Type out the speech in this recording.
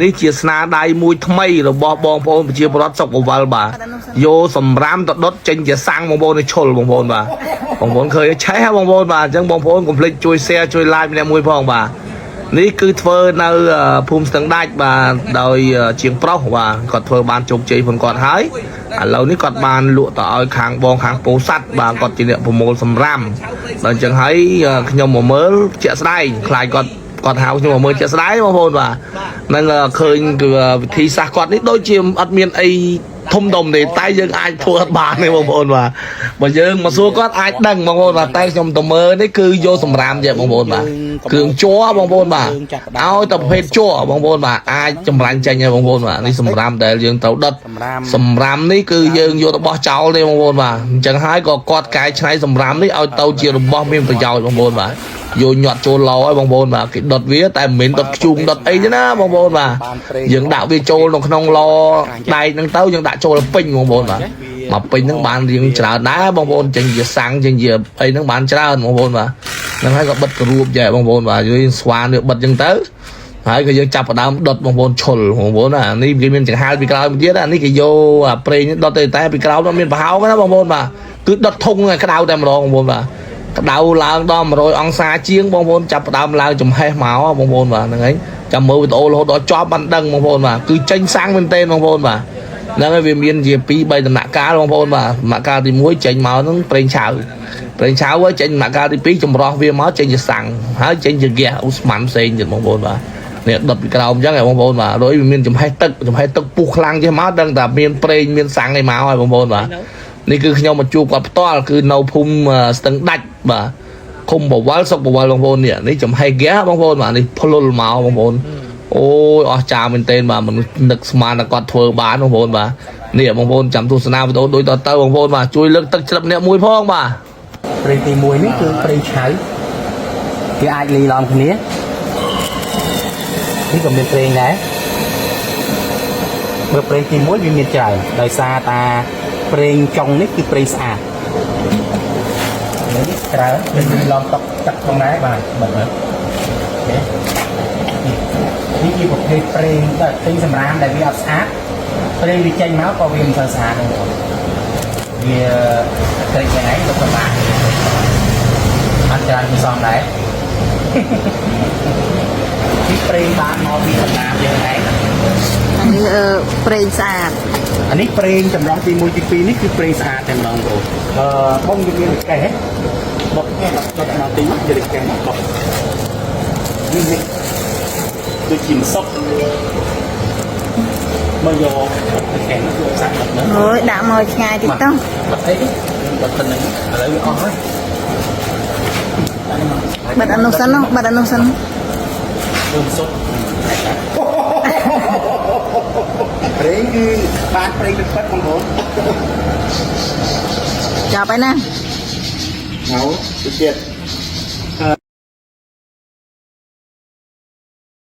នេះជាស្នាដៃមួយថ្មីរបស់បងប្អូនប្រជាពលរដ្ឋសុកបវលបាទយកសម្រាមទៅដុតចេញជាសាំងបងប្អូនឈុលបងប្អូនបាទបងប្អូនឃើញឆេះបងប្អូនបាទអញ្ចឹងបងប្អូនកុំភ្លេចជួយ share ជួយ like ម្នាក់មួយផងបាទនេះគឺធ្វើនៅភូមិស្ទឹងដាច់បាទដោយជាងប្រុសបាទគាត់ធ្វើបានជោគជ័យផងគាត់ហើយឥឡូវនេះគាត់បានលក់ទៅឲ្យខាងបងខាងពោធិ៍សាត់បាទគាត់ជាអ្នកប្រមូលសម្រាមដល់អញ្ចឹងហើយខ្ញុំមកមើលជាក់ស្ដែងខ្លាចគាត់ហៅខ្ញុំមកមើលជាក់ស្ដែងបងប្អូនបាទនឹងឃើញគឺវិធីសាស្ត្រគាត់នេះដូចជាអត់មានអីធំដុំទេតែយើងអាចធ្វើអត់បានទេបងប្អូនបាទបើយើងមកសួរគាត់អាចដឹងបងប្អូនបាទតែខ្ញុំទៅមើលនេះគឺយកសម្រាមយកបងប្អូនបាទគ្រឿងជ័របងប្អូនបាទឲ្យតែប្រភេទជ័របងប្អូនបាទអាចចម្រាញ់ចេញហើយបងប្អូនបាទនេះសម្រាមដែលយើងត្រូវដុតសម្រាមនេះគឺយើងយករបស់ចោលទេបងប្អូនបាទអញ្ចឹងហើយក៏គាត់កែច្នៃសម្រាមនេះឲ្យទៅជារបស់មានប្រយោជន៍បងប្អូនបាទយកញាត់ចូលឡឲ្យបងប្អូនបាទគេដុតវាតែមិនមែនដុតខ្ជូងដុតអីទេណាបងប្អូនបាទយើងដាក់វាចូលនៅក្នុងឡដែកហ្នឹងទៅយើងដាក់ចូលពេញបងប្អូនបាទមកពេញហ្នឹងបានរៀងច្រើនដែរបងប្អូនចេញជាសាំងចេញជាអីហ្នឹងបានច្រើនបងប្អូនបាទហ្នឹងហើយក៏បិទក្រួបចែបងប្អូនបាទយើងស្វានវាបិទអញ្ចឹងទៅហើយក៏យើងចាប់ផ្ដើមដុតបងប្អូនឈុលបងប្អូនណានេះវាមានចង្ហាល់ពីក្រោយមួយទៀតអានេះគេយកអាប្រេងនេះដុតទៅតែពីក្រោយnóមានប្រហោងណាបងប្អូនបាទគឺដុតធុងក្តៅតែម្ដងបងប្អូនបាទក្តៅឡើងដល់100អង្សាជាងបងប្អូនចាប់ផ្ដើមឡើងចំហេះមកបងប្អូនបាទហ្នឹងហើយចាំមើលវីដេអូរហូតដល់ចប់បានដឹងបងប្អូនបាទគឺចេញសាំងមែនទែនបងប្អូនបាទហ្នឹងហើយវាមានជា2 3ដំណាក់កាលបងប្អូនបាទដំណាក់កាលទី1ចេញមកហ្នឹងប្រេងឆៅហើយចេញដំណាក់កាលទី2ចម្រោះវាមកចេញជាសាំងហើយចេញជាហ្គាសអូស្មានផ្សេងទៀតបងប្អូនបាទនេះដុតពីក្រោមអញ្ចឹងហ៎បងប្អូនបាទដោយវាមានចំហេះទឹកពុះខ្លាំងចេះមកដឹងថាមានប្រេងមានសាំងឯមកហើយបងប្អូនបាទនេះគឺខ្ញុំមកជួបគាត់ផ្ទាល់គឺនៅភូមិស្ទឹងដាច់បាទឃុំបវលសុកបវលបងប្អូននេះចំហេះហ្គាសបងប្អូនបាទនេះផ្លុលមកបងប្អូនអូយអស្ចារ្យមែនទែនបាទមនុស្សនឹកស្មានតែគាត់ធ្វើបានបងប្អូនបាទនេះបងប្អូនចាំទស្សនាវីដេអូដូចតទៅបងប្អូនបាទជួយលើកទឹកចិត្តអ្នកមួយផងបាទប្រេងទី1នេះគឺប្រេងឆៅវាអាចលីឡំគ្នានេះក៏មានប្រេងដែរបើប្រេងទី1វាមានច្រើនដោយសារតាប្រេងចុងនេះគឺប្រេងស្អាតនេះច្រើនវាមានឡំទឹកក្នុងដែរបាទបិទមើលនេះជាប្រភេទប្រេងដែលទិញសម្រាមដែលវាអត់ស្អាតប្រេងវាចេញមកក៏វាមិនសូវស្អាតដែរវាត្រេកយ៉ាងណាទៅប្រមាណអត់ច្រើនមិនសមដែរពីប្រេងបានមកពីសម្រាមយ៉ាងណានេះប្រេងស្អាតអានេះប្រេងចម្រោះទី1ទី2នេះគឺប្រេងស្អាតតែម្ដងបងបងវាមានកេះបុកនេះដល់ដល់ទីមកជាកេះមកបុកនេះដូចជាម្សក់មកយកកេះមកសាក់មកហ្នឹងអូយដាក់មកឆ្ងាយតិចទៅបាត់អីបាត់ប៉ុណ្្នឹងឥឡូវវាអស់ហើយបាត់អនុសិនបាត់អនុសិនធ្វើម្សក់ប្រេងគឺបានប្រេងទឹកពិតបងប្អូនចាប់ហើយណាមកទៅទៀត